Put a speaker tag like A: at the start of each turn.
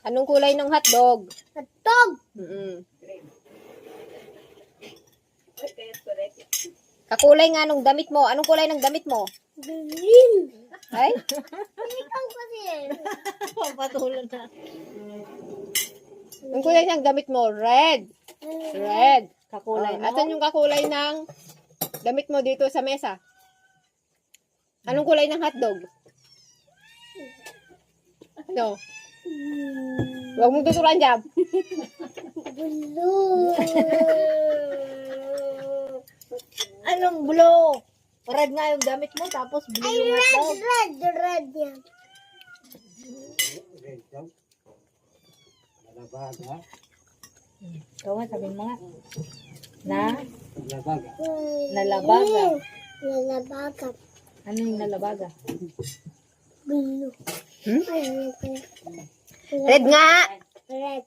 A: Anong kulay ng hotdog?
B: Hotdog.
A: Kakulay nga nung damit mo. Anong kulay ng damit mo?
B: Green.
A: Ay?
B: Ikaw kasi.
C: Patulan na.
A: Anong kulay ng damit mo? Red. Red.
C: Kakulay mo.
A: Asan yung kakulay ng damit mo dito sa mesa? Anong kulay ng hotdog? No. Huwag mong tutulan dyan.
B: Blue.
C: Anong blue? Red nga yung damit mo, tapos blue yung hotdog.
B: Red yan.
D: Nalabaga.
C: Ikaw nga, sabihin mo nga. Na?
D: Nalabaga.
C: Nalabaga.
B: Nalabaga.
C: Ano yung nalabaga?
B: Blue.
A: Red nga.
B: Red.